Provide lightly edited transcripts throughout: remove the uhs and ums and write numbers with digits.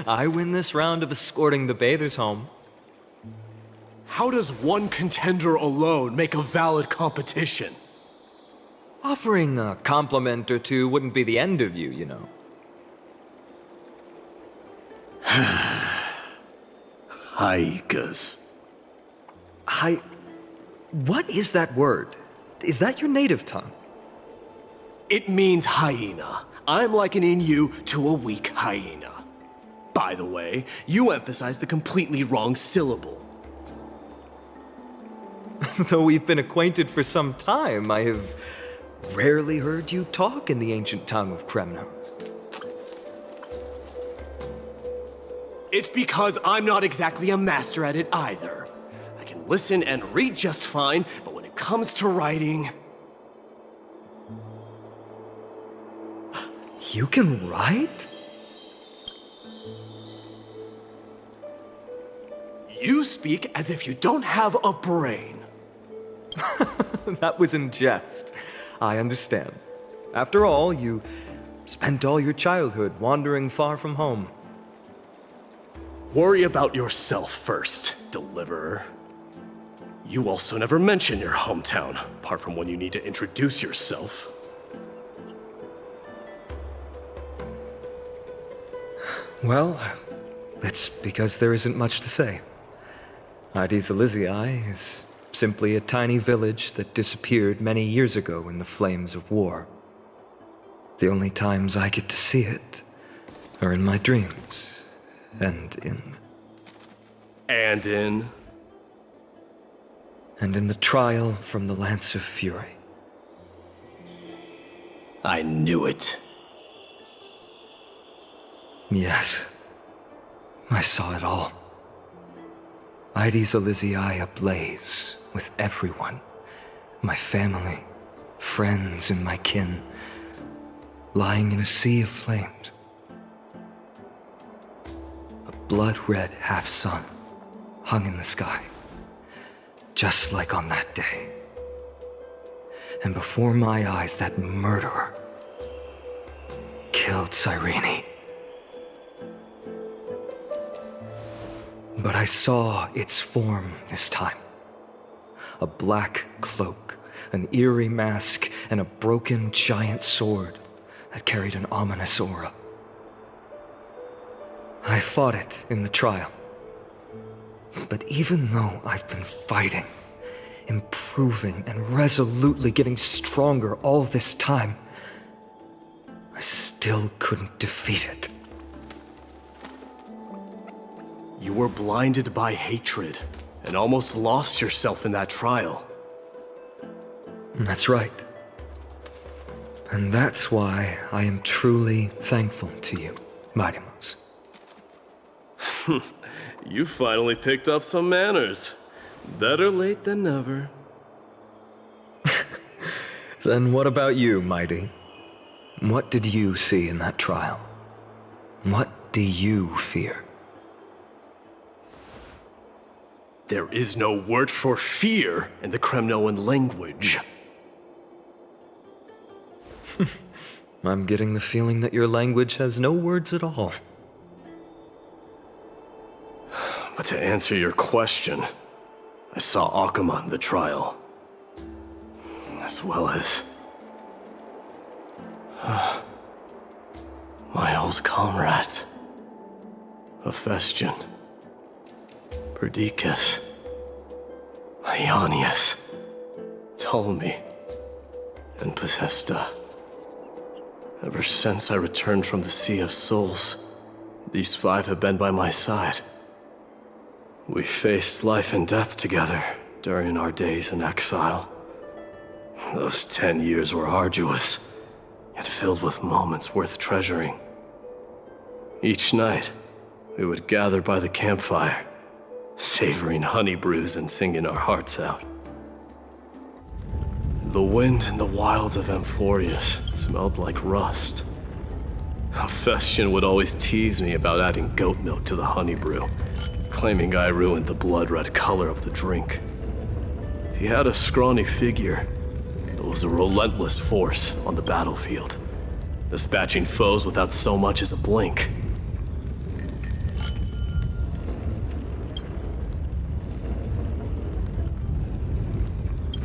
I win this round of escorting the bathers home. How does one contender alone make a valid competition? Offering a compliment or two wouldn't be the end of you, you know. Haikas. What is that word? Is that your native tongue? It means hyena. I'm likening you to a weak hyena. By the way, you emphasize the completely wrong syllable. Though we've been acquainted for some time, I have rarely heard you talk in the ancient tongue of Kremnos. It's because I'm not exactly a master at it either. I can listen and read just fine, but when it comes to writing... You can write? You speak as if you don't have a brain. That was in jest. I understand. After all, you spent all your childhood wandering far from home. Worry about yourself first, Deliverer. You also never mention your hometown, apart from when you need to introduce yourself. Well, it's because there isn't much to say. Mydei's Elysiae is simply a tiny village that disappeared many years ago in the flames of war. The only times I get to see it are in my dreams, and in the trial from the Lance of Fury. I knew it. Yes, I saw it all. Mydei's Elysiae ablaze with everyone. My family, friends, and my kin, lying in a sea of flames. A blood-red half-sun hung in the sky, just like on that day. And before my eyes, that murderer killed Cyrene. But I saw its form this time. A black cloak, an eerie mask, and a broken giant sword that carried an ominous aura. I fought it in the trial. But even though I've been fighting, improving, and resolutely getting stronger all this time, I still couldn't defeat it. You were blinded by hatred, and almost lost yourself in that trial. That's right. And that's why I am truly thankful to you, Mydei. You finally picked up some manners. Better late than never. Then what about you, Mydei? What did you see in that trial? What do you fear? There is no word for fear in the Kremnoan language. I'm getting the feeling that your language has no words at all. But to answer your question, I saw Akuma in the trial. As well as... my old comrades. Hephaestion. Perdiccas. Ionius. Ptolemy. And Possesta. Ever since I returned from the Sea of Souls, these five have been by my side. We faced life and death together during our days in exile. Those 10 years were arduous, yet filled with moments worth treasuring. Each night, we would gather by the campfire, savoring honey brews and singing our hearts out. The wind in the wilds of Amphoreus smelled like rust. Hephaestion would always tease me about adding goat milk to the honey brew, claiming I ruined the blood-red color of the drink. He had a scrawny figure, but was a relentless force on the battlefield, dispatching foes without so much as a blink.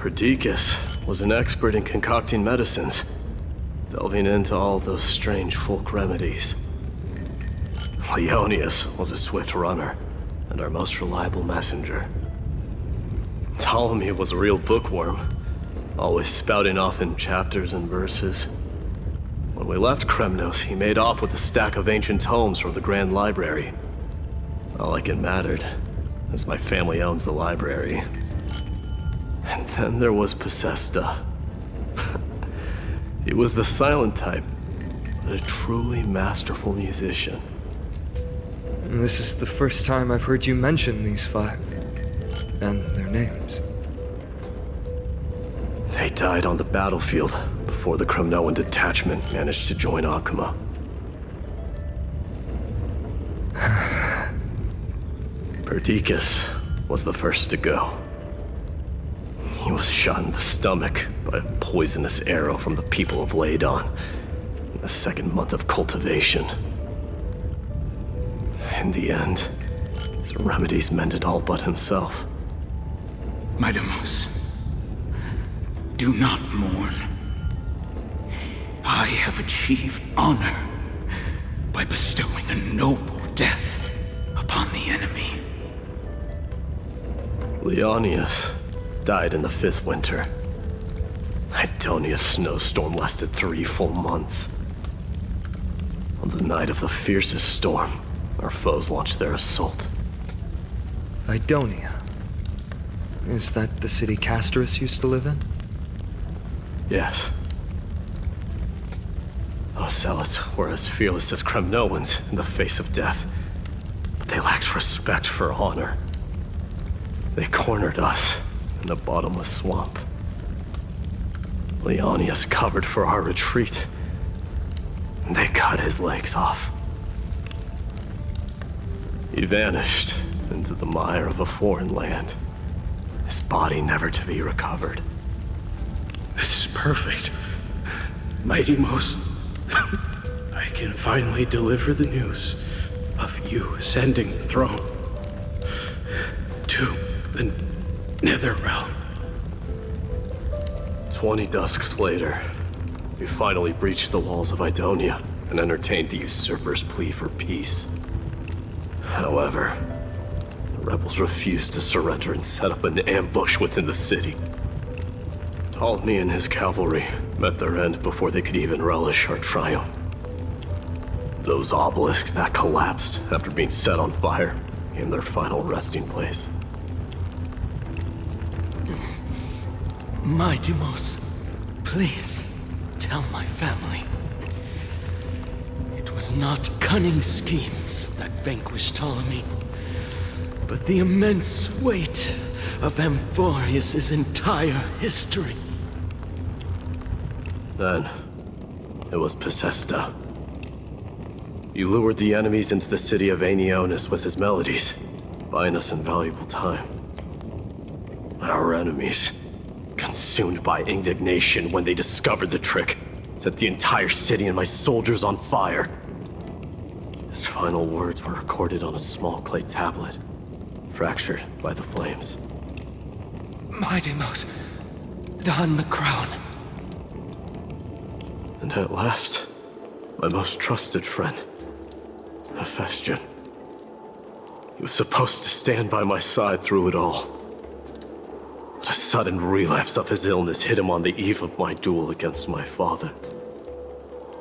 Perdiccas was an expert in concocting medicines, delving into all those strange folk remedies. Leonius was a swift runner, and our most reliable messenger. Ptolemy was a real bookworm, always spouting off in chapters and verses. When we left Kremnos, he made off with a stack of ancient tomes from the Grand Library. Not like it mattered, as my family owns the library. And then there was Possesta. He was the silent type, but a truly masterful musician. This is the first time I've heard you mention these 5, and their names. They died on the battlefield before the Kremnoan detachment managed to join Akuma. Perdiccas was the first to go. He was shot in the stomach by a poisonous arrow from the people of Laidon in the 2nd month of cultivation. In the end, his remedies mended all but himself. Mydei, do not mourn. I have achieved honor by bestowing a noble death upon the enemy. Leonius died in the 5th winter. Idonia's snowstorm lasted 3 full months. On the night of the fiercest storm, our foes launched their assault. Idonia. Is that the city Castorice used to live in? Yes. Those zealots were as fearless as Kremnoans in the face of death, but they lacked respect for honor. They cornered us in the bottomless swamp. Leonius covered for our retreat, and they cut his legs off. He vanished into the mire of a foreign land, his body never to be recovered. This is perfect. Mydei, I can finally deliver the news of you ascending the throne to the Nether Realm. 20 dusks later, we finally breached the walls of Idonia and entertained the usurper's plea for peace. However, the rebels refused to surrender and set up an ambush within the city. Ptolemy and his cavalry met their end before they could even relish our triumph. Those obelisks that collapsed after being set on fire became their final resting place. Mydei, please tell my family. It was not cunning schemes that vanquished Ptolemy, but the immense weight of Amphoreus' entire history. Then, it was Possesta. He lured the enemies into the city of Aenionis with his melodies, buying us invaluable time. Our enemies, consumed by indignation when they discovered the trick, set the entire city and my soldiers on fire. His final words were recorded on a small clay tablet, fractured by the flames. Mydei, don the crown. And at last, my most trusted friend, Hephaestion. He was supposed to stand by my side through it all. But a sudden relapse of his illness hit him on the eve of my duel against my father.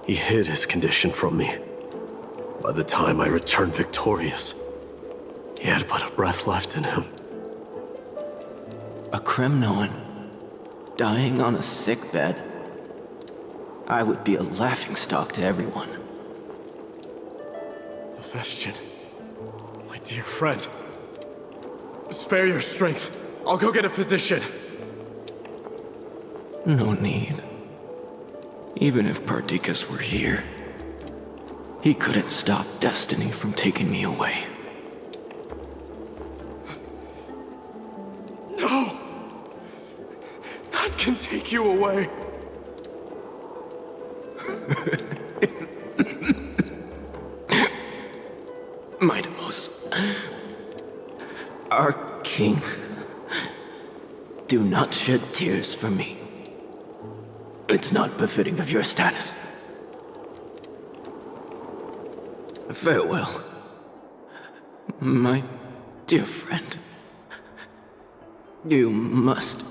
He hid his condition from me. By the time I returned victorious, he had but a breath left in him. A Kremnoan dying on a sickbed. I would be a laughingstock to everyone. Hephaestion, my dear friend, spare your strength. I'll go get a physician. No need. Even if Perdiccas were here, he couldn't stop destiny from taking me away. No! None can take you away. Mydei, our king Do not shed tears for me. It's not befitting of your status. Farewell, my dear friend. You must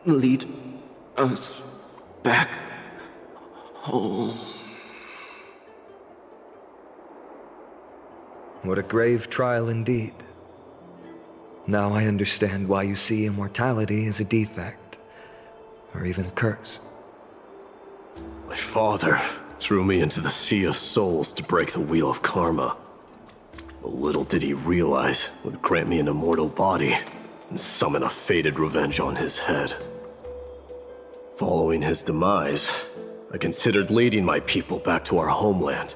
lead us back home. What a grave trial indeed. Now I understand why you see immortality as a defect, or even a curse. My father threw me into the Sea of Souls to break the wheel of karma. But little did he realize it would grant me an immortal body and summon a fated revenge on his head. Following his demise, I considered leading my people back to our homeland.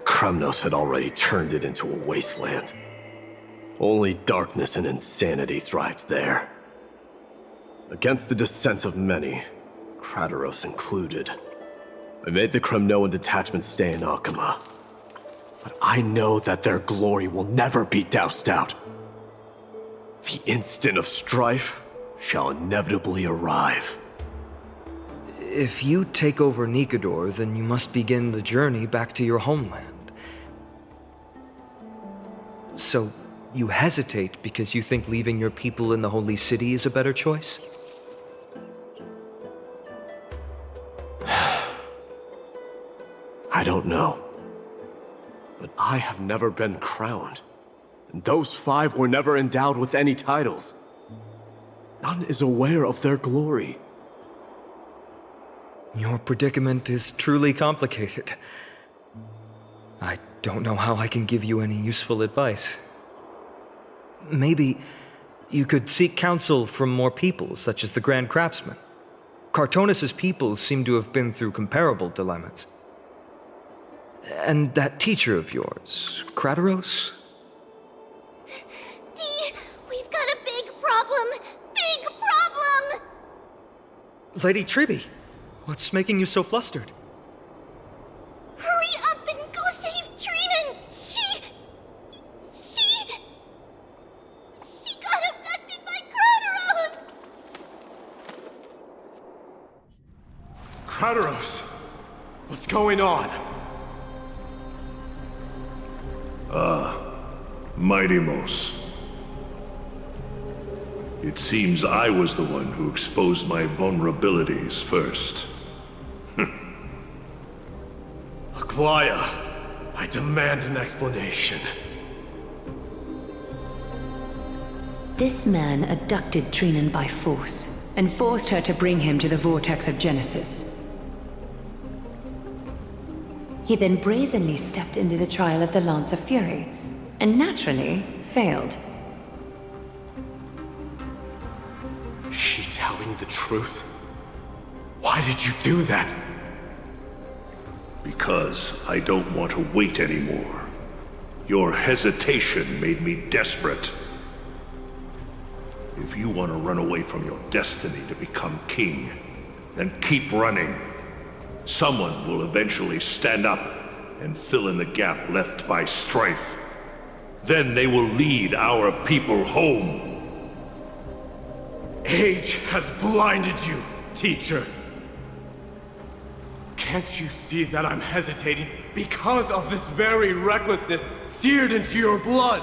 Kremnos had already turned it into a wasteland. Only darkness and insanity thrived there. Against the dissent of many, Crateros included, I made the Kremnoan detachment stay in Akama. But I know that their glory will never be doused out. The instant of strife shall inevitably arrive. If you take over Nikodor, then you must begin the journey back to your homeland. So, you hesitate because you think leaving your people in the Holy City is a better choice? I don't know. But I have never been crowned. And those 5 were never endowed with any titles. None is aware of their glory. Your predicament is truly complicated. I don't know how I can give you any useful advice. Maybe you could seek counsel from more peoples, such as the Grand Craftsman. Cartonis' peoples seem to have been through comparable dilemmas. And that teacher of yours, Crateros? Dee, we've got a big problem! Big problem! Lady Tribbie, what's making you so flustered? Hurry up and go save Trinan! She got abducted by Crateros! Crateros! What's going on? Mydei. It seems I was the one who exposed my vulnerabilities first. Aglaea, I demand an explanation. This man abducted Trinan by force, and forced her to bring him to the vortex of Genesis. He then brazenly stepped into the trial of the Lance of Fury, and naturally failed. Is she telling the truth? Why did you do that? Because I don't want to wait anymore. Your hesitation made me desperate. If you want to run away from your destiny to become king, then keep running. Someone will eventually stand up and fill in the gap left by strife. Then they will lead our people home. Age has blinded you, teacher. Can't you see that I'm hesitating because of this very recklessness seared into your blood?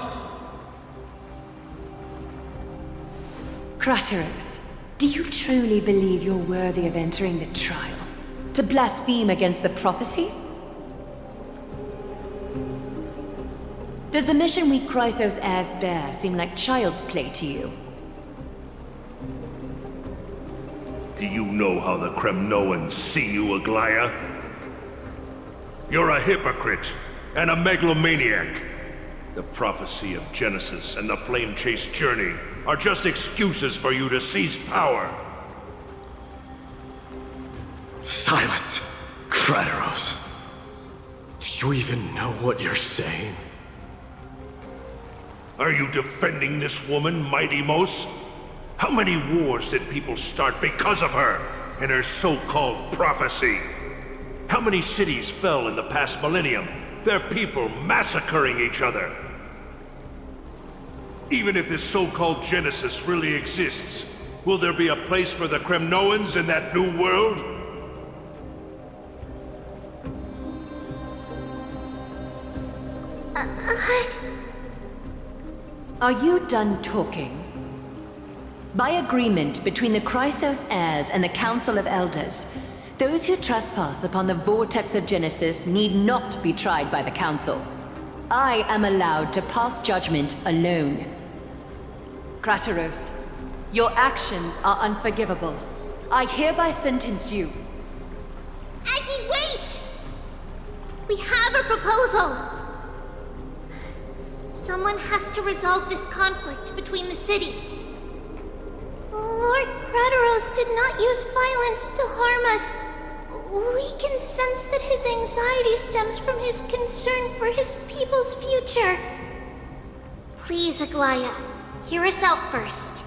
Crateros, do you truly believe you're worthy of entering the trial? To blaspheme against the prophecy? Does the mission we Chrysos heirs bear seem like child's play to you? Do you know how the Kremnoans see you, Aglaea? You're a hypocrite and a megalomaniac. The prophecy of Genesis and the Flame Chase journey are just excuses for you to seize power. Silence, Crateros. Do you even know what you're saying? Are you defending this woman, Mydei? How many wars did people start because of her and her so-called prophecy? How many cities fell in the past millennium, their people massacring each other? Even if this so-called Genesis really exists, will there be a place for the Kremnoans in that new world? Are you done talking? By agreement between the Chrysos heirs and the Council of Elders, those who trespass upon the Vortex of Genesis need not be tried by the Council. I am allowed to pass judgment alone. Crateros, your actions are unforgivable. I hereby sentence you. Aggie, wait! We have a proposal! Someone has to resolve this conflict between the cities. Lord Crateros did not use violence to harm us. We can sense that his anxiety stems from his concern for his people's future. Please, Aglaea, hear us out first.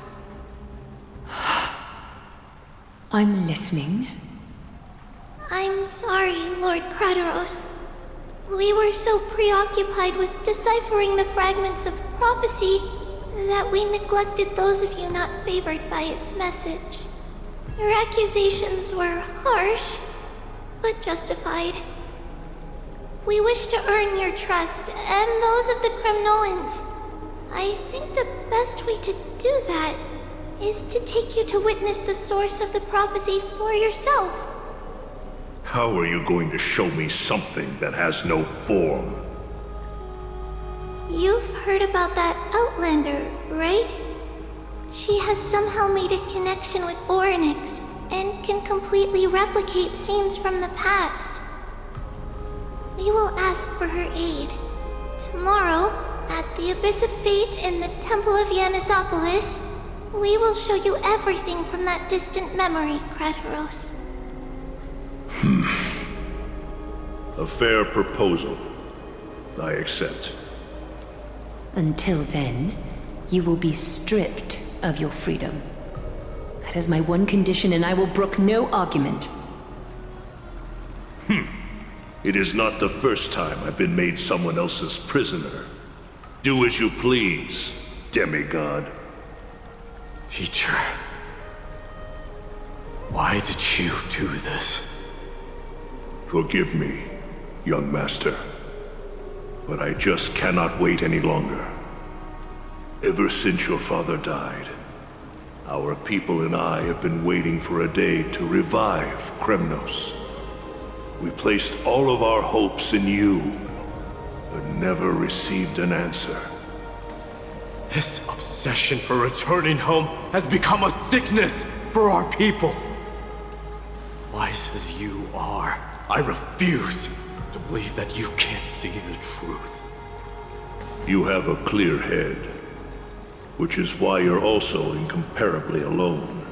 I'm listening. I'm sorry, Lord Crateros. We were so preoccupied with deciphering the fragments of prophecy that we neglected those of you not favored by its message. Your accusations were harsh, but justified. We wish to earn your trust and those of the Kremnoans. I think the best way to do that is to take you to witness the source of the prophecy for yourself. How are you going to show me something that has no form? You've heard about that Outlander, right? She has somehow made a connection with Orynyx and can completely replicate scenes from the past. We will ask for her aid. Tomorrow, at the Abyss of Fate in the Temple of Yanisopolis, we will show you everything from that distant memory, Crateros. A fair proposal. I accept. Until then, you will be stripped of your freedom. That is my one condition, and I will brook no argument. It is not the first time I've been made someone else's prisoner. Do as you please, demigod. Teacher, why did you do this? Forgive me, young master, but I just cannot wait any longer. Ever since your father died, our people and I have been waiting for a day to revive Kremnos. We placed all of our hopes in you, but never received an answer. This obsession for returning home has become a sickness for our people. Wise as you are, I refuse to believe that you can't see the truth. You have a clear head, which is why you're also incomparably alone.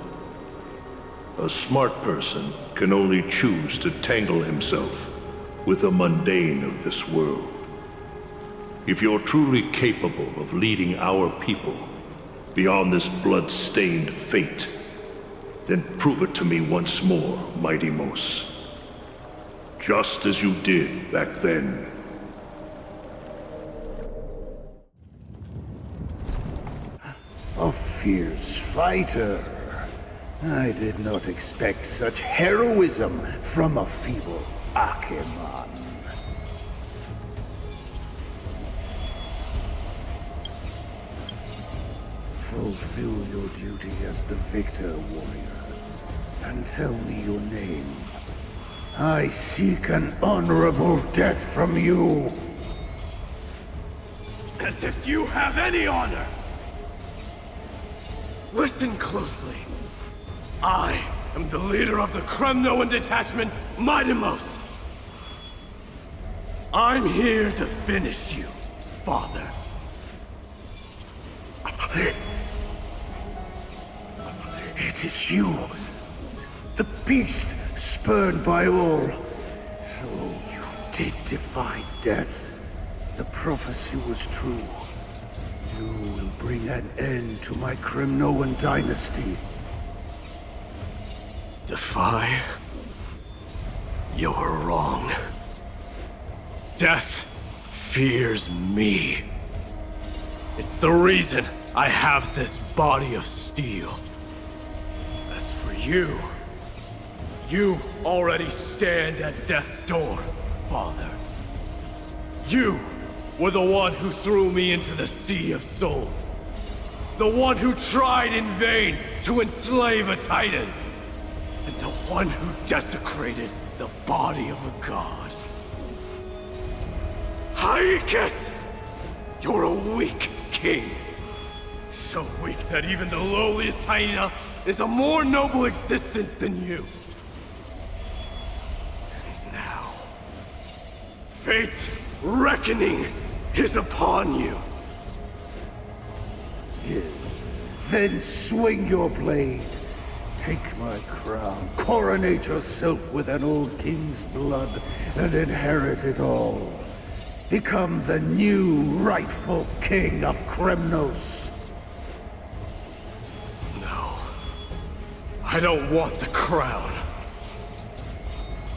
A smart person can only choose to tangle himself with the mundane of this world. If you're truly capable of leading our people beyond this blood-stained fate, then prove it to me once more, Mighty Mos. Just as you did back then. A fierce fighter. I did not expect such heroism from a feeble Acheman. Fulfill your duty as the victor, warrior, and tell me your name. I seek an honorable death from you. As if you have any honor! Listen closely. I am the leader of the Kremnoan detachment, Mydei. I'm here to finish you, father. It is you, the beast spurned by all. So you did defy death. The prophecy was true. You will bring an end to my Kremnoan dynasty. Defy? You're wrong. Death fears me. It's the reason I have this body of steel. As for you, you already stand at death's door, Father. You were the one who threw me into the Sea of Souls. The one who tried in vain to enslave a Titan. And the one who desecrated the body of a god. Hyacine! You're a weak king. So weak that even the lowliest hyena is a more noble existence than you. And now, fate's reckoning is upon you. Then swing your blade. Take my crown. Coronate yourself with an old king's blood and inherit it all. Become the new rightful king of Kremnos. No. I don't want the crown.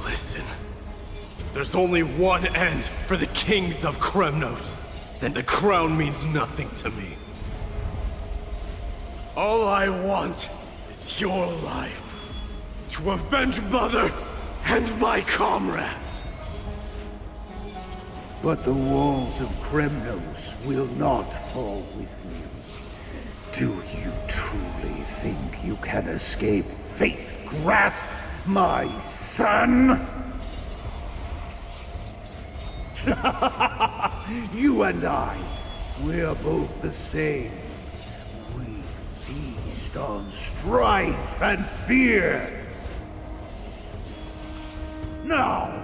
Listen. There's only one end for the kings of Kremnos. Then the crown means nothing to me. All I want is your life. To avenge Mother and my comrades. But the walls of Kremnos will not fall with me. Do you truly think you can escape fate's grasp, my son? You and I, we're both the same. We feast on strife and fear. Now,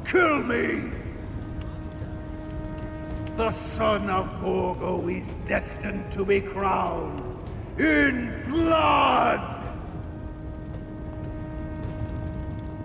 kill me! The son of Borgo is destined to be crowned in blood!